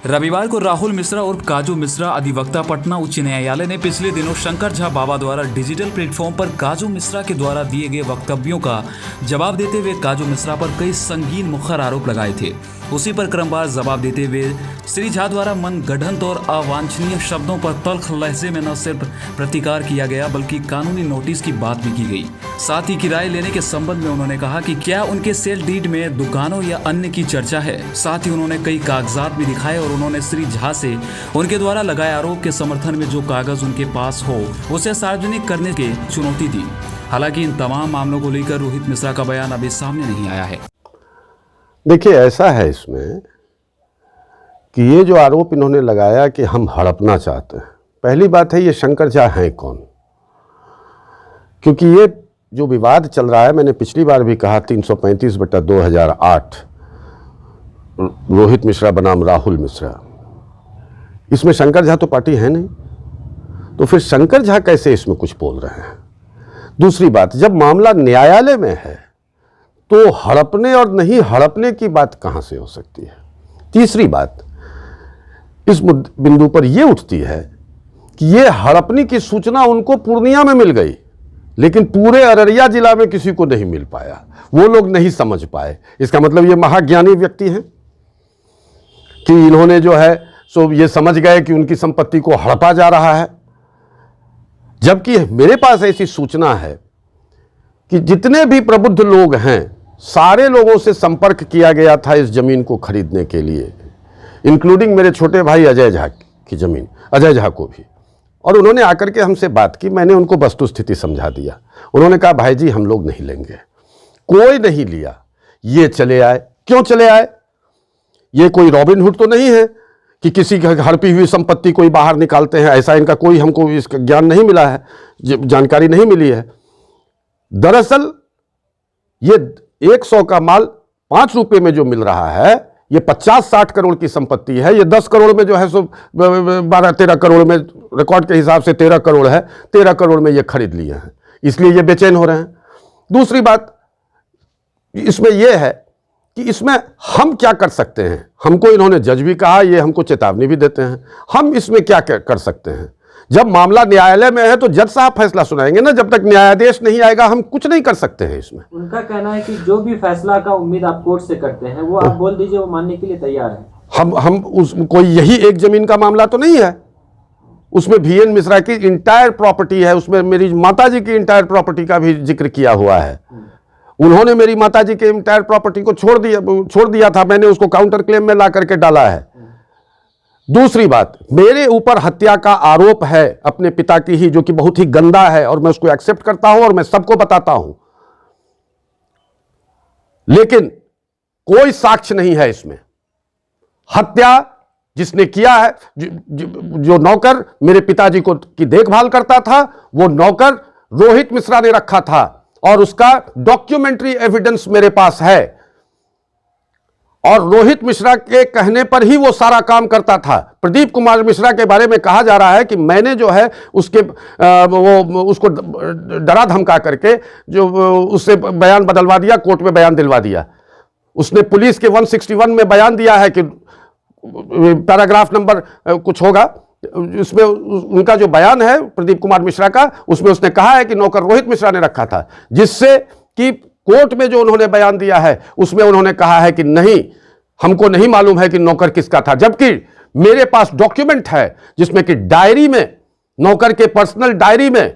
रविवार को राहुल मिश्रा और काजू मिश्रा अधिवक्ता पटना उच्च न्यायालय ने पिछले दिनों शंकर झा बाबा द्वारा डिजिटल प्लेटफॉर्म पर काजू मिश्रा के द्वारा दिए गए वक्तव्यों का जवाब देते हुए काजू मिश्रा पर कई संगीन मुखर आरोप लगाए थे। उसी पर क्रमवार जवाब देते हुए श्री झा द्वारा मनगढ़ंत और अवांछनीय शब्दों पर तल्ख लहजे में न सिर्फ प्रतिकार किया गया बल्कि कानूनी नोटिस की बात भी की गई। साथ ही किराए लेने के संबंध में उन्होंने कहा कि क्या उनके सेल डीड में दुकानों या अन्य की चर्चा है। साथ ही उन्होंने कई कागजात भी दिखाए और उन्होंने श्री झा से उनके द्वारा लगाए आरोप के समर्थन में जो कागज उनके पास हो उसे सार्वजनिक करने की चुनौती दी। हालांकि इन तमाम मामलों को लेकर रोहित मिश्रा का बयान अभी सामने नहीं आया है। देखिए, ऐसा है इसमें कि ये जो आरोप इन्होंने लगाया कि हम हड़पना चाहते हैं, पहली बात है ये शंकर झा हैं कौन? क्योंकि ये जो विवाद चल रहा है, मैंने पिछली बार भी कहा 335/2008 रोहित मिश्रा बनाम राहुल मिश्रा, इसमें शंकर झा तो पार्टी है नहीं, तो फिर शंकर झा कैसे इसमें कुछ बोल रहे हैं? दूसरी बात, जब मामला न्यायालय में है तो हड़पने और नहीं हड़पने की बात कहां से हो सकती है? तीसरी बात, इस बिंदु पर यह उठती है कि यह हड़पने की सूचना उनको पूर्णिया में मिल गई लेकिन पूरे अररिया जिला में किसी को नहीं मिल पाया, वो लोग नहीं समझ पाए। इसका मतलब ये महाज्ञानी व्यक्ति हैं कि इन्होंने जो है सो ये समझ गए कि उनकी संपत्ति को हड़पा जा रहा है, जबकि मेरे पास ऐसी सूचना है कि जितने भी प्रबुद्ध लोग हैं सारे लोगों से संपर्क किया गया था इस जमीन को खरीदने के लिए, इंक्लूडिंग मेरे छोटे भाई अजय झा की जमीन, अजय झा को भी। और उन्होंने आकर के हमसे बात की, मैंने उनको वस्तुस्थिति समझा दिया। उन्होंने कहा भाई जी हम लोग नहीं लेंगे, कोई नहीं लिया, ये चले आए। क्यों चले आए? ये कोई रॉबिन हुड तो नहीं है कि किसी की हड़पी हुई संपत्ति कोई बाहर निकालते हैं, ऐसा इनका कोई हमको इसका ज्ञान नहीं मिला है, जानकारी नहीं मिली है। दरअसल ये 100 का माल 5 रुपए में जो मिल रहा है, ये 50-60 करोड़ की संपत्ति है। ये 10 करोड़ में जो है सो 12-13 करोड़ में, रिकॉर्ड के हिसाब से 13 करोड़ है, 13 करोड़ में ये खरीद लिए हैं, इसलिए ये बेचैन हो रहे हैं। दूसरी बात इसमें यह है कि इसमें हम क्या कर सकते हैं? हमको इन्होंने जज भी कहा, ये हमको चेतावनी भी देते हैं। हम इसमें क्या कर सकते हैं? जब मामला न्यायालय में है तो जज साहब फैसला सुनाएंगे ना, जब तक न्यायाधीश नहीं आएगा हम कुछ नहीं कर सकते हैं इसमें। उनका कहना है कि जो भी फैसला का उम्मीद आप कोर्ट से करते हैं वो आप बोल दीजिए, वो मानने के लिए तैयार है। हम उस कोई यही एक जमीन का मामला तो नहीं है, उसमें VN मिश्रा की इंटायर प्रॉपर्टी है, उसमें मेरी माताजी की इंटायर प्रॉपर्टी का भी जिक्र किया हुआ है। उन्होंने मेरी माताजी के इंटायर प्रॉपर्टी को छोड़ दिया था, मैंने उसको काउंटर क्लेम में ला करके डाला है। दूसरी बात, मेरे ऊपर हत्या का आरोप है अपने पिता की ही, जो कि बहुत ही गंदा है और मैं उसको एक्सेप्ट करता हूं और मैं सबको बताता हूं, लेकिन कोई साक्ष्य नहीं है इसमें। हत्या जिसने किया है, जो नौकर मेरे पिताजी को की देखभाल करता था, वो नौकर रोहित मिश्रा ने रखा था और उसका डॉक्यूमेंट्री एविडेंस मेरे पास है। और रोहित मिश्रा के कहने पर ही वो सारा काम करता था। प्रदीप कुमार मिश्रा के बारे में कहा जा रहा है कि मैंने जो है उसको डरा धमका करके जो उससे बयान बदलवा दिया, कोर्ट में बयान दिलवा दिया। उसने पुलिस के 161 में बयान दिया है कि पैराग्राफ नंबर कुछ होगा, उसमें उनका जो बयान है प्रदीप कुमार मिश्रा का, उसमें उसने कहा है कि नौकर रोहित मिश्रा ने रखा था, जिससे कि कोर्ट में जो उन्होंने बयान दिया है उसमें उन्होंने कहा है कि नहीं, हमको नहीं मालूम है कि नौकर किसका था। जबकि मेरे पास डॉक्यूमेंट है जिसमें कि डायरी में, नौकर के पर्सनल डायरी में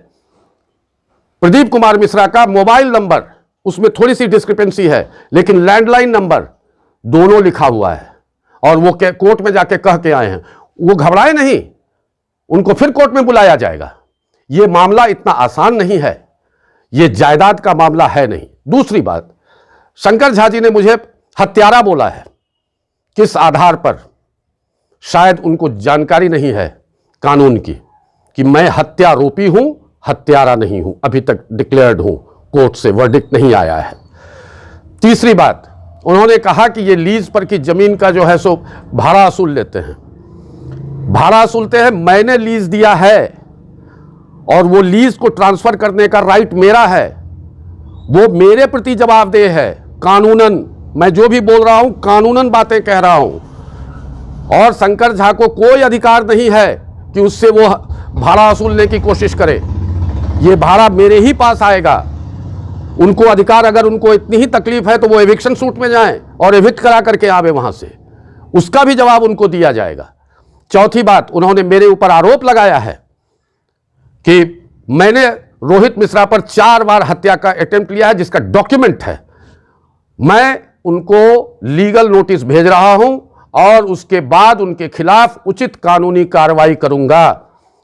प्रदीप कुमार मिश्रा का मोबाइल नंबर, उसमें थोड़ी सी डिस्क्रिपेंसी है, लेकिन लैंडलाइन नंबर दोनों लिखा हुआ है। और वो कोर्ट में जाके कह के आए हैं, वो घबराए नहीं, उनको फिर कोर्ट में बुलाया जाएगा। ये मामला इतना आसान नहीं है, ये जायदाद का मामला है नहीं। दूसरी बात, शंकर झा जी ने मुझे हत्यारा बोला है, किस आधार पर? शायद उनको जानकारी नहीं है कानून की कि मैं हत्यारोपी हूं, हत्यारा नहीं हूं। अभी तक डिक्लेयर्ड हूं, कोर्ट से वर्डिक्ट नहीं आया है। तीसरी बात, उन्होंने कहा कि ये लीज पर की जमीन का जो है सो भाड़ा वसूल लेते हैं। भाड़ा वसूलते हैं, मैंने लीज दिया है और वो लीज को ट्रांसफर करने का राइट मेरा है, वो मेरे प्रति जवाबदेह है कानूनन। मैं जो भी बोल रहा हूं कानूनन बातें कह रहा हूं। और शंकर झा को कोई अधिकार नहीं है कि उससे वो भाड़ा वसूलने की कोशिश करे। ये भाड़ा मेरे ही पास आएगा। उनको अधिकार, अगर उनको इतनी ही तकलीफ है तो वो एविक्शन सूट में जाएं और एविक्ट करा करके आवे वहां से, उसका भी जवाब उनको दिया जाएगा। चौथी बात, उन्होंने मेरे ऊपर आरोप लगाया है कि मैंने रोहित मिश्रा पर 4 बार हत्या का अटेम्प्ट लिया है, जिसका डॉक्यूमेंट है। मैं उनको लीगल नोटिस भेज रहा हूं और उसके बाद उनके खिलाफ उचित कानूनी कार्रवाई करूंगा।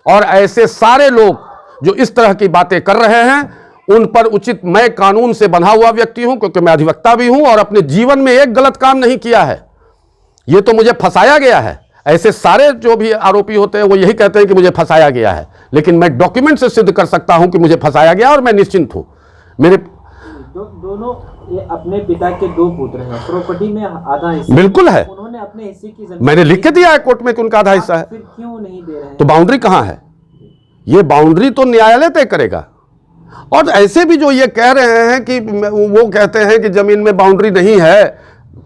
और ऐसे सारे लोग जो इस तरह की बातें कर रहे हैं उन पर उचित, मैं कानून से बंधा हुआ व्यक्ति हूं क्योंकि मैं अधिवक्ता भी हूं और अपने जीवन में एक गलत काम नहीं किया है। यह तो मुझे फंसाया गया है। ऐसे सारे जो भी आरोपी होते हैं वो यही कहते हैं कि मुझे फंसाया गया है, लेकिन मैं डॉक्यूमेंट से सिद्ध कर सकता हूं कि मुझे फंसाया गया और मैं निश्चिंत हूं। मेरे दोनों ये अपने पिता के 2 पुत्र हैं, प्रॉपर्टी में आधा हिस्सा बिल्कुल है। उन्होंने अपने हिस्से की जमीन मैंने लिख के दिया है कोर्ट में कि उनका आधा हिस्सा है। फिर क्यों नहीं दे रहे हैं? तो बाउंड्री कहां है? ये बाउंड्री तो न्यायालय तय करेगा। और ऐसे भी जो ये कह रहे हैं कि वो कहते हैं कि जमीन में बाउंड्री नहीं है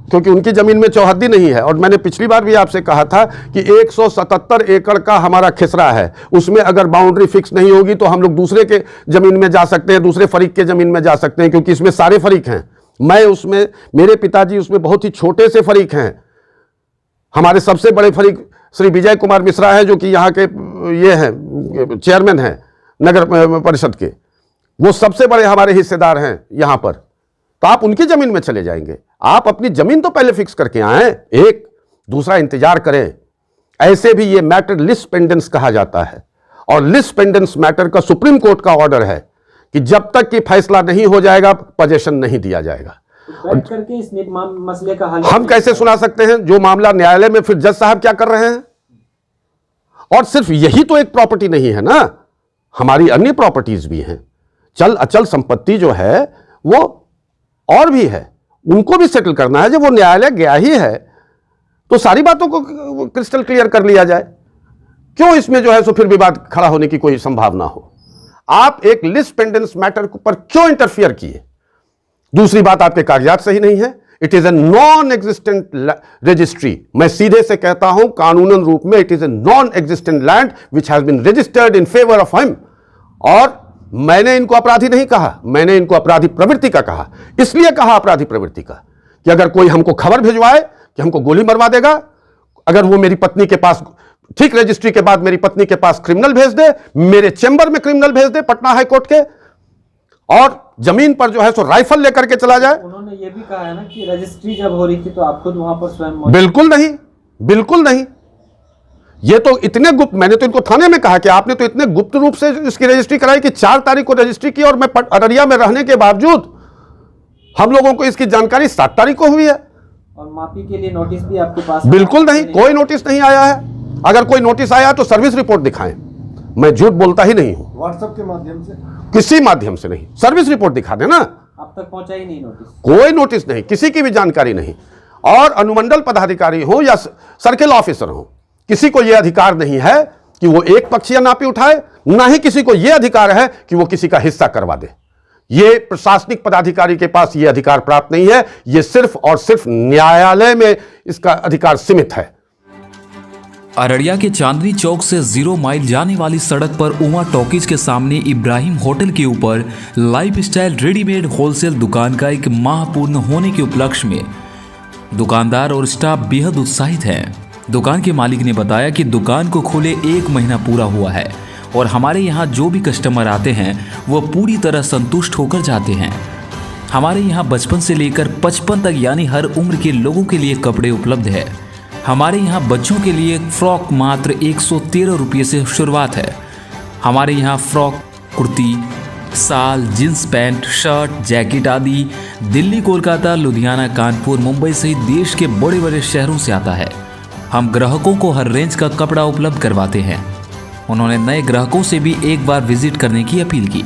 क्योंकि उनकी जमीन में चौहद्दी नहीं है। और मैंने पिछली बार भी आपसे कहा था कि 177 एकड़ का हमारा खिसरा है, उसमें अगर बाउंड्री फिक्स नहीं होगी तो हम लोग दूसरे के जमीन में जा सकते हैं, दूसरे फरीक के जमीन में जा सकते हैं, क्योंकि इसमें सारे फरीक हैं। मैं उसमें, मेरे पिताजी उसमें बहुत ही छोटे से फरीक हैं। हमारे सबसे बड़े फरीक श्री विजय कुमार मिश्रा है, जो कि यहाँ के ये हैं, चेयरमैन हैं नगर परिषद के। वो सबसे बड़े हमारे हिस्सेदार हैं यहाँ पर। तो आप उनकी जमीन में चले जाएंगे? आप अपनी जमीन तो पहले फिक्स करके आए, एक दूसरा इंतजार करें। ऐसे भी ये मैटर लिस पेंडेंस कहा जाता है और लिस पेंडेंस मैटर का सुप्रीम कोर्ट का ऑर्डर है कि जब तक कि फैसला नहीं हो जाएगा पोजीशन नहीं दिया जाएगा। बैठ करके इस मसले का हल हम कैसे सुना सकते हैं जो मामला न्यायालय में? फिर जज साहब क्या कर रहे हैं? और सिर्फ यही तो एक प्रॉपर्टी नहीं है ना, हमारी अन्य प्रॉपर्टीज भी हैं। चल अचल संपत्ति जो है वो और भी है, उनको भी सेटल करना है। जब वो न्यायालय गया ही है तो सारी बातों को क्रिस्टल क्लियर कर लिया जाए। क्यों इसमें जो है सो फिर विवाद खड़ा होने की कोई संभावना हो? आप एक लिस पेंडेंस मैटर पर क्यों इंटरफियर किए? दूसरी बात, आपके कागजात सही नहीं है। It is a non existent registry. मैं सीधे से कहता हूं, कानूनन रूप में it is a non existent land which has been registered in favour of him. और मैंने इनको अपराधी नहीं कहा, मैंने इनको अपराधी प्रवृत्ति का कहा। इसलिए कहा अपराधी प्रवृत्ति का कि अगर कोई हमको खबर भिजवाए कि हमको गोली मरवा देगा, अगर वो मेरी पत्नी के पास, ठीक रजिस्ट्री के बाद मेरी पत्नी के पास क्रिमिनल भेज दे, मेरे चेंबर में क्रिमिनल भेज दे पटना हाई कोर्ट के, और जमीन पर जो है सो राइफल लेकर के चला जाए। उन्होंने ये भी कहा है ना कि रजिस्ट्री जब हो रही थी तो आप खुद वहां पर स्वयं मौजूद? बिल्कुल नहीं, बिल्कुल नहीं। ये तो इतने गुप्त, मैंने तो इनको थाने में कहा कि आपने तो इतने गुप्त रूप से इसकी रजिस्ट्री कराई कि 4 तारीख को रजिस्ट्री की, और मैं अररिया में रहने के बावजूद हम लोगों को इसकी जानकारी 7 तारीख को हुई है। और माफी के लिए नोटिस भी आपके पास? बिल्कुल नहीं, कोई नोटिस नहीं आया है। अगर कोई नोटिस आया तो सर्विस रिपोर्ट दिखाएं। मैं झूठ बोलता ही नहीं हूं। व्हाट्सएप के माध्यम से? किसी माध्यम से नहीं, सर्विस रिपोर्ट दिखा देना। अब तक पहुंचा ही नहीं नोटिस? कोई नोटिस नहीं, किसी की भी जानकारी नहीं। और अनुमंडल पदाधिकारी हो या सर्किल ऑफिसर हो, किसी को यह अधिकार नहीं है कि वो एक पक्षीय नापी उठाए, ना ही किसी को यह अधिकार है कि वो किसी का हिस्सा करवा दे। ये प्रशासनिक पदाधिकारी के पास यह अधिकार प्राप्त नहीं है। यह सिर्फ और सिर्फ न्यायालय में इसका अधिकार सीमित है। अररिया के चांदनी चौक से 0 माइल जाने वाली सड़क पर उमा टॉकीज के सामने इब्राहिम होटल के ऊपर लाइफ स्टाइल रेडीमेड होलसेल दुकान का एक माह पूर्ण होने के उपलक्ष्य में दुकानदार और स्टाफ बेहद उत्साहित हैं। दुकान के मालिक ने बताया कि दुकान को खोले 1 महीना पूरा हुआ है और हमारे यहाँ जो भी कस्टमर आते हैं वो पूरी तरह संतुष्ट होकर जाते हैं। हमारे यहाँ बचपन से लेकर 55 तक यानी हर उम्र के लोगों के लिए कपड़े उपलब्ध है। हमारे यहाँ बच्चों के लिए फ्रॉक मात्र 113 रुपये से शुरुआत है। हमारे यहाँ फ्रॉक, कुर्ती, साल, जींस पैंट, शर्ट, जैकेट आदि दिल्ली, कोलकाता, लुधियाना, कानपुर, मुंबई सहित देश के बड़े बड़े शहरों से आता है। हम ग्राहकों को हर रेंज का कपड़ा उपलब्ध करवाते हैं। उन्होंने नए ग्राहकों से भी एक बार विजिट करने की अपील की।